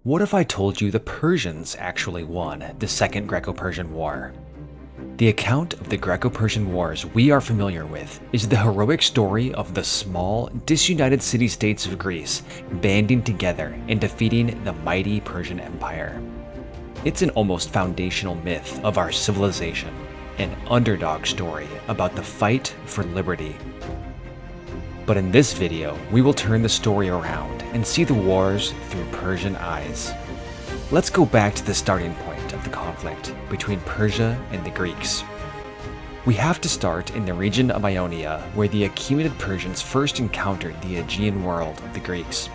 What if I told you the Persians actually won the Second Greco-Persian War? The account of the Greco-Persian Wars we are familiar with is the heroic story of the small, disunited city-states of Greece banding together and defeating the mighty Persian Empire. It's an almost foundational myth of our civilization, an underdog story about the fight for liberty. But in this video, we will turn the story around and see the wars through Persian eyes. Let's go back to the starting point of the conflict between Persia and the Greeks. We have to start in the region of Ionia, where the Achaemenid Persians first encountered the Aegean world of the Greeks.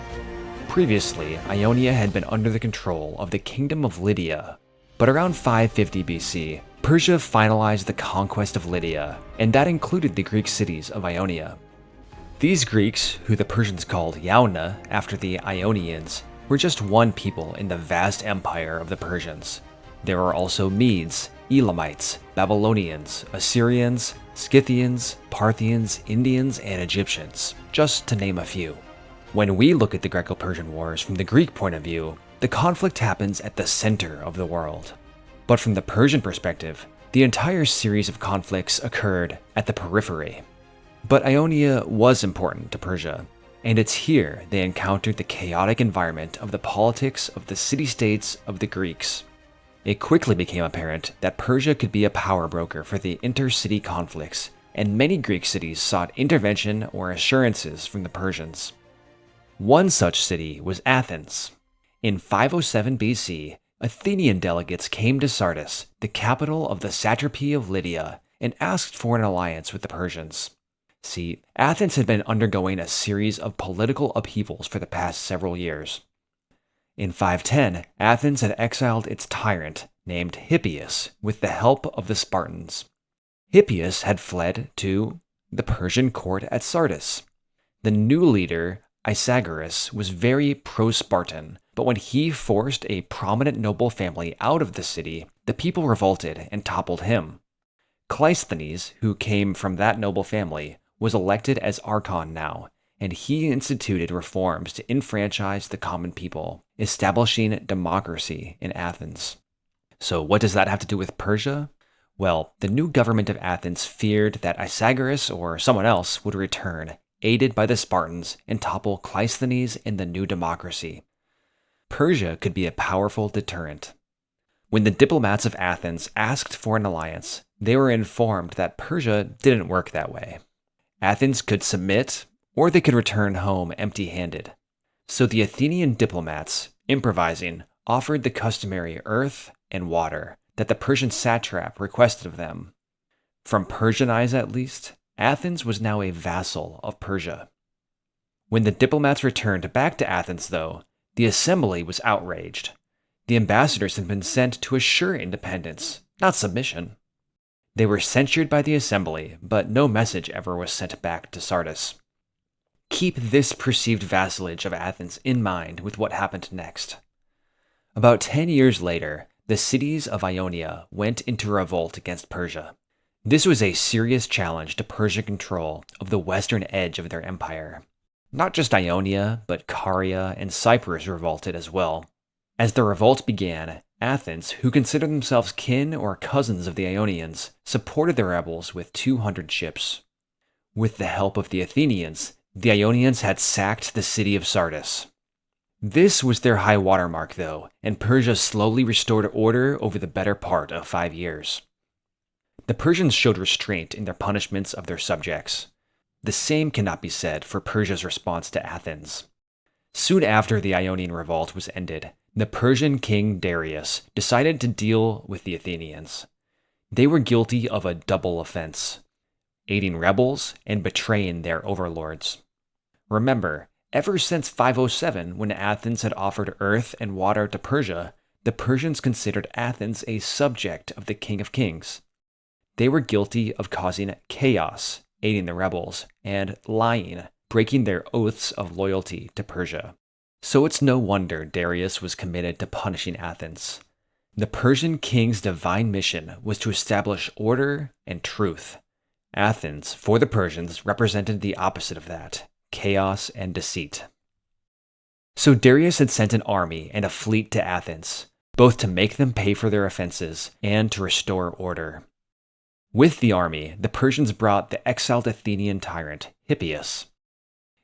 Previously, Ionia had been under the control of the Kingdom of Lydia, but around 550 BC, Persia finalized the conquest of Lydia, and that included the Greek cities of Ionia. These Greeks, who the Persians called Yauna after the Ionians, were just one people in the vast empire of the Persians. There were also Medes, Elamites, Babylonians, Assyrians, Scythians, Parthians, Indians, and Egyptians, just to name a few. When we look at the Greco-Persian Wars from the Greek point of view, the conflict happens at the center of the world. But from the Persian perspective, the entire series of conflicts occurred at the periphery. But Ionia was important to Persia, and it's here they encountered the chaotic environment of the politics of the city-states of the Greeks. It quickly became apparent that Persia could be a power broker for the inter-city conflicts, and many Greek cities sought intervention or assurances from the Persians. One such city was Athens. In 507 BC, Athenian delegates came to Sardis, the capital of the satrapy of Lydia, and asked for an alliance with the Persians. See, Athens had been undergoing a series of political upheavals for the past several years. In 510, Athens had exiled its tyrant, named Hippias, with the help of the Spartans. Hippias had fled to the Persian court at Sardis. The new leader, Isagoras, was very pro-Spartan, but when he forced a prominent noble family out of the city, the people revolted and toppled him. Cleisthenes, who came from that noble family, was elected as archon now, and he instituted reforms to enfranchise the common people, establishing democracy in Athens. So what does that have to do with Persia? Well, the new government of Athens feared that Isagoras or someone else would return, aided by the Spartans, and topple Cleisthenes and the new democracy. Persia could be a powerful deterrent. When the diplomats of Athens asked for an alliance, they were informed that Persia didn't work that way. Athens could submit, or they could return home empty-handed. So the Athenian diplomats, improvising, offered the customary earth and water that the Persian satrap requested of them. From Persian eyes at least, Athens was now a vassal of Persia. When the diplomats returned back to Athens, though, the assembly was outraged. The ambassadors had been sent to assure independence, not submission. They were censured by the assembly, but no message ever was sent back to Sardis. Keep this perceived vassalage of Athens in mind with what happened next. About 10 years later, the cities of Ionia went into revolt against Persia. This was a serious challenge to Persian control of the western edge of their empire. Not just Ionia, but Caria and Cyprus revolted as well. As the revolt began, Athens, who considered themselves kin or cousins of the Ionians, supported the rebels with 200 ships. With the help of the Athenians, the Ionians had sacked the city of Sardis. This was their high watermark, though, and Persia slowly restored order over the better part of 5 years. The Persians showed restraint in their punishments of their subjects. The same cannot be said for Persia's response to Athens. Soon after the Ionian Revolt was ended, the Persian king Darius decided to deal with the Athenians. They were guilty of a double offense: aiding rebels and betraying their overlords. Remember, ever since 507, when Athens had offered earth and water to Persia, the Persians considered Athens a subject of the King of Kings. They were guilty of causing chaos, aiding the rebels, and lying, breaking their oaths of loyalty to Persia. So it's no wonder Darius was committed to punishing Athens. The Persian king's divine mission was to establish order and truth. Athens, for the Persians, represented the opposite of that: chaos and deceit. So Darius had sent an army and a fleet to Athens, both to make them pay for their offenses and to restore order. With the army, the Persians brought the exiled Athenian tyrant, Hippias.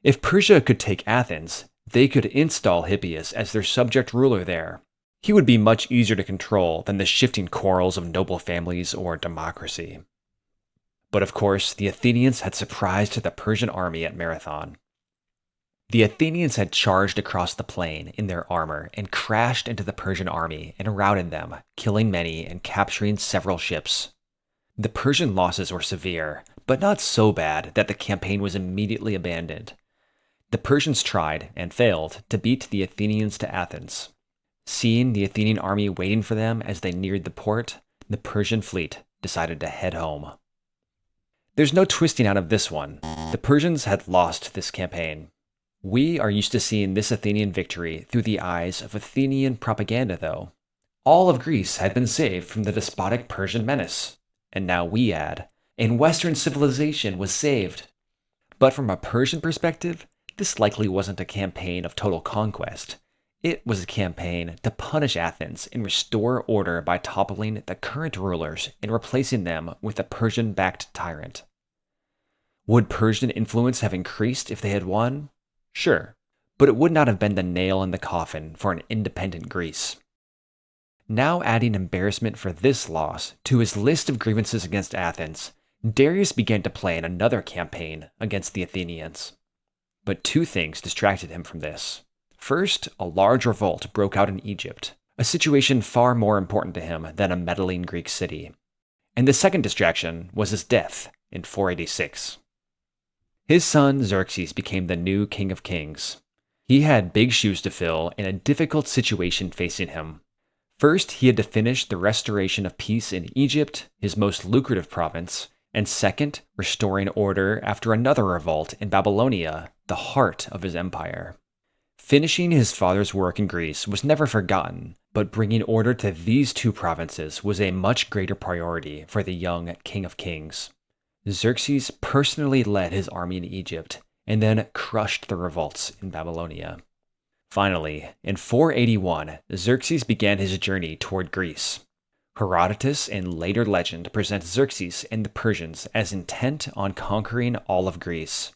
If Persia could take Athens, they could install Hippias as their subject ruler there. He would be much easier to control than the shifting quarrels of noble families or democracy. But of course, the Athenians had surprised the Persian army at Marathon. The Athenians had charged across the plain in their armor and crashed into the Persian army and routed them, killing many and capturing several ships. The Persian losses were severe, but not so bad that the campaign was immediately abandoned. The Persians tried, and failed, to beat the Athenians to Athens. Seeing the Athenian army waiting for them as they neared the port, the Persian fleet decided to head home. There's no twisting out of this one. The Persians had lost this campaign. We are used to seeing this Athenian victory through the eyes of Athenian propaganda, though. All of Greece had been saved from the despotic Persian menace. And now we add, and Western civilization was saved. But from a Persian perspective, this likely wasn't a campaign of total conquest. It was a campaign to punish Athens and restore order by toppling the current rulers and replacing them with a Persian-backed tyrant. Would Persian influence have increased if they had won? Sure, but it would not have been the nail in the coffin for an independent Greece. Now adding embarrassment for this loss to his list of grievances against Athens, Darius began to plan another campaign against the Athenians. But two things distracted him from this. First, a large revolt broke out in Egypt, a situation far more important to him than a meddling Greek city. And the second distraction was his death in 486. His son Xerxes became the new king of kings. He had big shoes to fill and a difficult situation facing him. First, he had to finish the restoration of peace in Egypt, his most lucrative province, and second, restoring order after another revolt in Babylonia, the heart of his empire. Finishing his father's work in Greece was never forgotten, but bringing order to these two provinces was a much greater priority for the young king of kings. Xerxes personally led his army in Egypt and then crushed the revolts in Babylonia. Finally, in 481, Xerxes began his journey toward Greece. Herodotus and later legend present Xerxes and the Persians as intent on conquering all of Greece.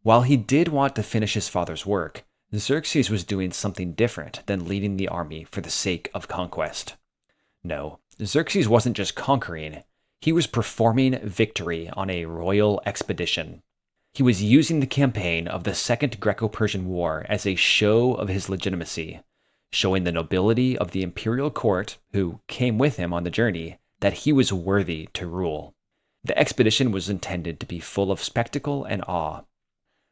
While he did want to finish his father's work, Xerxes was doing something different than leading the army for the sake of conquest. No, Xerxes wasn't just conquering, he was performing victory on a royal expedition. He was using the campaign of the Second Greco-Persian War as a show of his legitimacy, showing the nobility of the imperial court, who came with him on the journey, that he was worthy to rule. The expedition was intended to be full of spectacle and awe.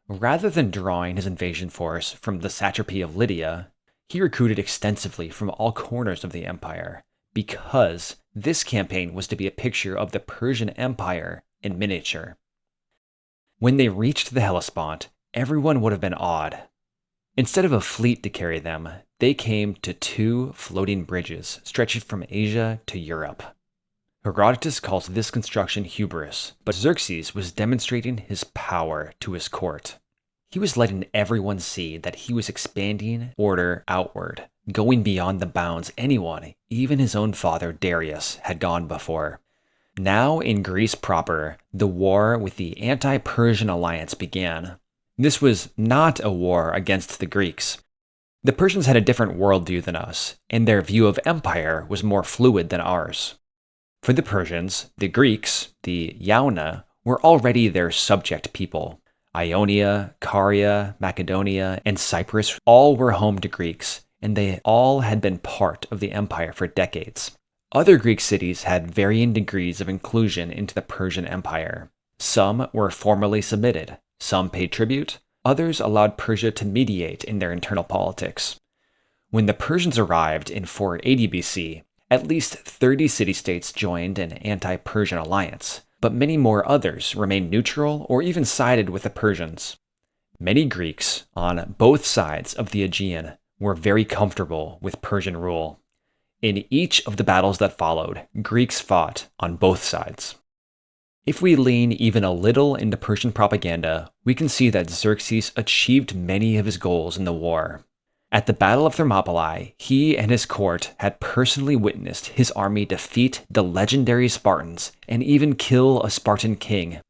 Rather than drawing his invasion force from the satrapy of Lydia, he recruited extensively from all corners of the empire, because this campaign was to be a picture of the Persian Empire in miniature. When they reached the Hellespont, everyone would have been awed. Instead of a fleet to carry them, they came to two floating bridges stretching from Asia to Europe. Herodotus calls this construction hubris, but Xerxes was demonstrating his power to his court. He was letting everyone see that he was expanding order outward, going beyond the bounds anyone, even his own father Darius, had gone before. Now in Greece proper, the war with the anti-Persian alliance began. This was not a war against the Greeks. The Persians had a different worldview than us, and their view of empire was more fluid than ours. For the Persians, the Greeks, the Yauna, were already their subject people. Ionia, Caria, Macedonia, and Cyprus all were home to Greeks, and they all had been part of the empire for decades. Other Greek cities had varying degrees of inclusion into the Persian Empire. Some were formally submitted, some paid tribute, others allowed Persia to mediate in their internal politics. When the Persians arrived in 480 BC, at least 30 city-states joined an anti-Persian alliance, but many more others remained neutral or even sided with the Persians. Many Greeks, on both sides of the Aegean, were very comfortable with Persian rule. In each of the battles that followed, Greeks fought on both sides. If we lean even a little into Persian propaganda, we can see that Xerxes achieved many of his goals in the war. At the Battle of Thermopylae, he and his court had personally witnessed his army defeat the legendary Spartans and even kill a Spartan king.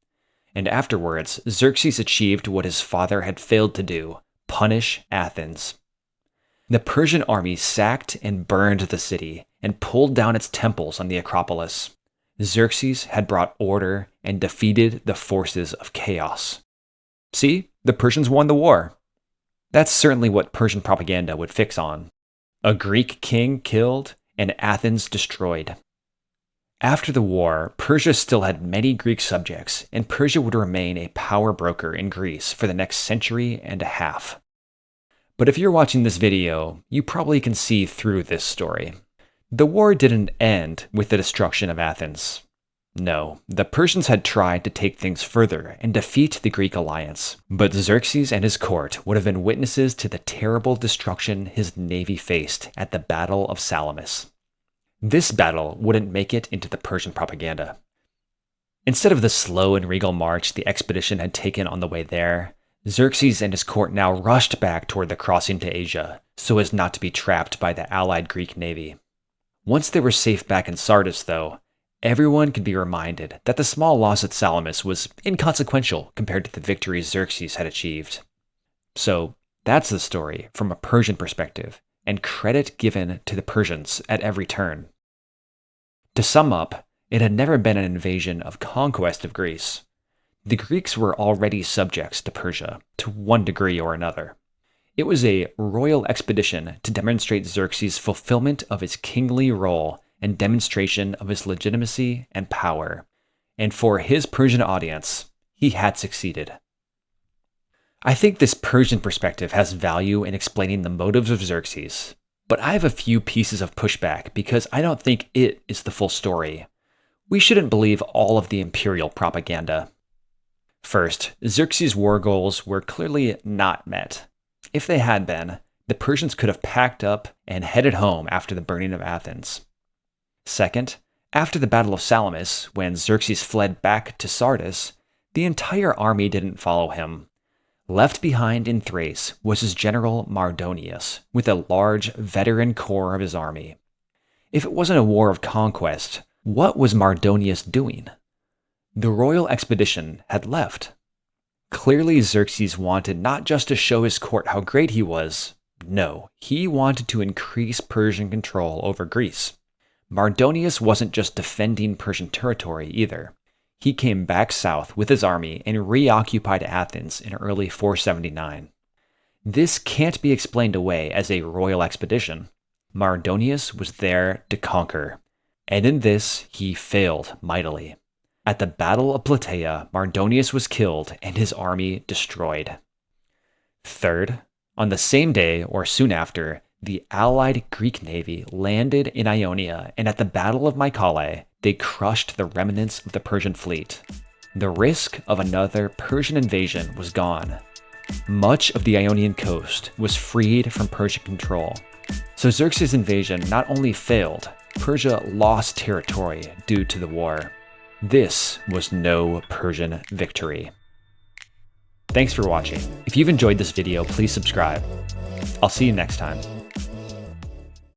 And afterwards, Xerxes achieved what his father had failed to do: punish Athens. The Persian army sacked and burned the city and pulled down its temples on the Acropolis. Xerxes had brought order and defeated the forces of chaos. See, the Persians won the war. That's certainly what Persian propaganda would fix on. A Greek king killed and Athens destroyed. After the war, Persia still had many Greek subjects, and Persia would remain a power broker in Greece for the next century and a half. But if you're watching this video, you probably can see through this story. The war didn't end with the destruction of Athens. No, the Persians had tried to take things further and defeat the Greek alliance, but Xerxes and his court would have been witnesses to the terrible destruction his navy faced at the Battle of Salamis. This battle wouldn't make it into the Persian propaganda. Instead of the slow and regal march the expedition had taken on the way there, Xerxes and his court now rushed back toward the crossing to Asia, so as not to be trapped by the allied Greek navy. Once they were safe back in Sardis, though, everyone could be reminded that the small loss at Salamis was inconsequential compared to the victories Xerxes had achieved. So that's the story from a Persian perspective, and credit given to the Persians at every turn. To sum up, it had never been an invasion of conquest of Greece. The Greeks were already subjects to Persia, to one degree or another. It was a royal expedition to demonstrate Xerxes' fulfillment of his kingly role and demonstration of his legitimacy and power. And for his Persian audience, he had succeeded. I think this Persian perspective has value in explaining the motives of Xerxes, but I have a few pieces of pushback because I don't think it is the full story. We shouldn't believe all of the imperial propaganda. First, Xerxes' war goals were clearly not met. If they had been, the Persians could have packed up and headed home after the burning of Athens. Second, after the Battle of Salamis, when Xerxes fled back to Sardis, the entire army didn't follow him. Left behind in Thrace was his general Mardonius, with a large veteran corps of his army. If it wasn't a war of conquest, what was Mardonius doing? The royal expedition had left. Clearly, Xerxes wanted not just to show his court how great he was. No, he wanted to increase Persian control over Greece. Mardonius wasn't just defending Persian territory either. He came back south with his army and reoccupied Athens in early 479. This can't be explained away as a royal expedition. Mardonius was there to conquer, and in this he failed mightily. At the Battle of Plataea, Mardonius was killed and his army destroyed. Third, on the same day or soon after, the allied Greek navy landed in Ionia, and at the Battle of Mycale, they crushed the remnants of the Persian fleet. The risk of another Persian invasion was gone. Much of the Ionian coast was freed from Persian control. So Xerxes' invasion not only failed, Persia lost territory due to the war. This was no Persian victory. Thanks for watching. If you've enjoyed this video, please subscribe. I'll see you next time.